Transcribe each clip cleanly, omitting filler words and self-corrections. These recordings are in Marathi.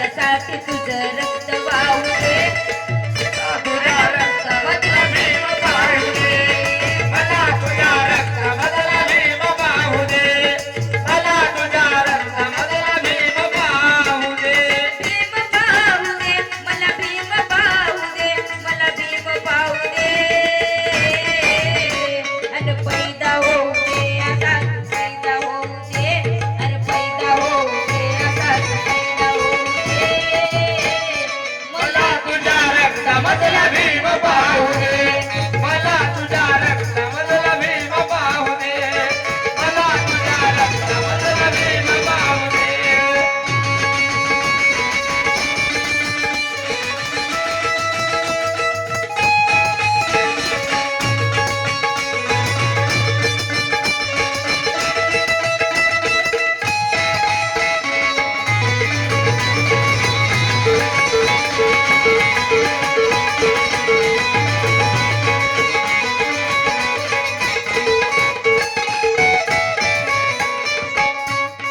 माझ्यासाठी तुझं रक्त वाहू दे तुझ्या रक्तामधला भीम पाहू दे मला तुझ्या रक्तामधला भीम पाहू दे मला तुझ्या रक्तामधला भीम पाहू दे भीम पाहू दे मला भीम पाहू दे मला भीम पाहू दे अन पैदा होऊ दे आता तू पैदा होऊ दे अन पैदा होऊ दे आता तू पैदा होऊ दे मला तुझ्या रक्तामधला भीम पाहू दे मला तुझ्या रक्तामधला भीम पाहू दे मला तुझ्या रक्तामधला भीम पाहू दे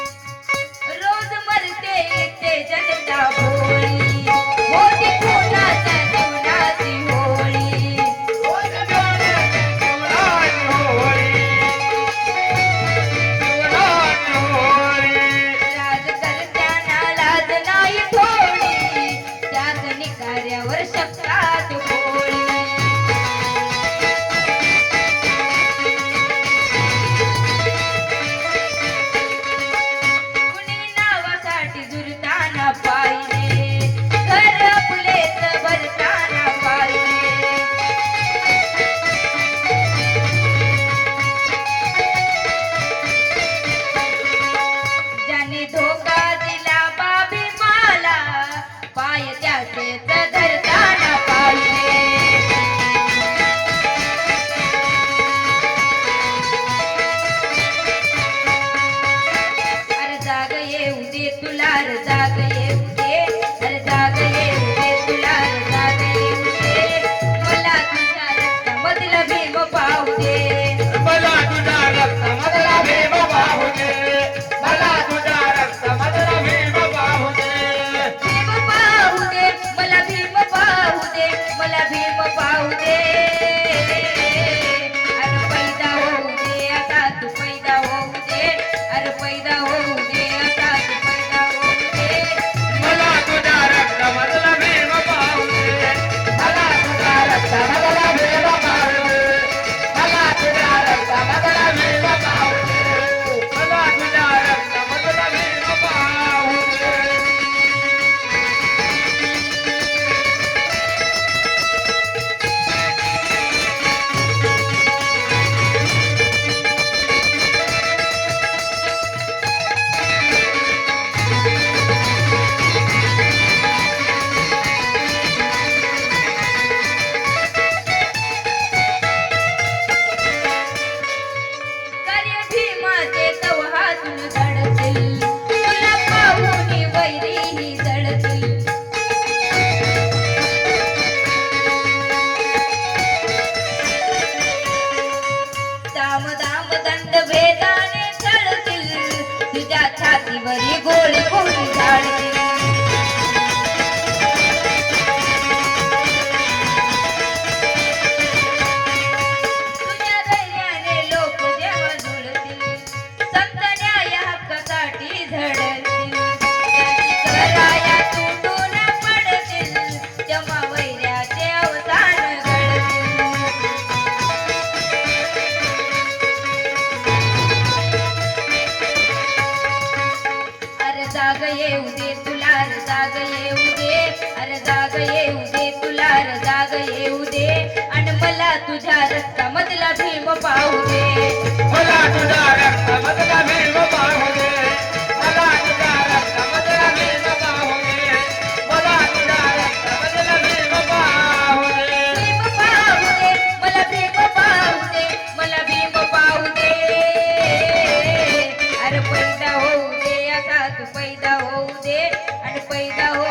रोज मरते इथे जनता भोळी होती कोणाच्या जीवनाची होळी राजकर्त्यांना लाज नाही थोडी त्यात निकाऱ्यावर शब्दात होळी कुणी नावासाठी झुरताना पाहिले घर फुलेच भरताना पाहिले ज्याने धोका दिला बाबी मला पाय त्याचेच धरताना पाहिले अरे जाग येऊ दे तुला रे जाग येऊ दे अरे जाग येऊ दे तुला रे जाग येऊ दे मला तुझ्या रक्तामधला भीम पाहू दे मला तुझ्या रक्तामधला भीम पाहू दे मला तुझ्या रक्तामधला भीम पाहू दे भीम पाहू दे मला भीम पाहू दे मला भीम पाहू दे अरे पैदा होऊ दे आता तू पैदा होऊ दे अरे पैदा होऊ दे आता तू पैदा होऊ दे मला तुझ्या रक्तामधला भीम पाहू दे मला तुझ्या रक्तामधला भीम पाहू दे मला तुझ्या रक्तामधला भीम पाहू दे मला तुझ्या रक्तामधला भीम पाहू दे कार्य भीमाचे तव हातून घडतील तुला पाहून वैरीही जळतील दाम दाम दंड भेदाने चढतील तुझ्या छातीवरी गोळी गोळी झाडतील तुझ्या धैर्याने लोक जेव्हा जुळतील संत न्याय हक्कासाठी झडतील त्यांची कराया तुटून पडतील तेव्हा वैऱ्याचे अवसान घडतील अरे जाग येऊ दे तुला रे जाग येऊ दे अरे जाग येऊ दे तुला रे जाग येऊ दे आणि मला तुझ्या रक्तामधला भीम पाहू दे मला तुझ्या रक्तामधला भीम पाहू दे मला तुझ्या रक्तामधला भीम पाहू दे मला तुझ्या रक्तामधला भीम पाहू दे भीम पाहू दे मला भीम पाहू दे मला भीम पाहू दे अरे पैदा होऊ दे आता तू पैदा होऊ दे आणि पैदा होऊ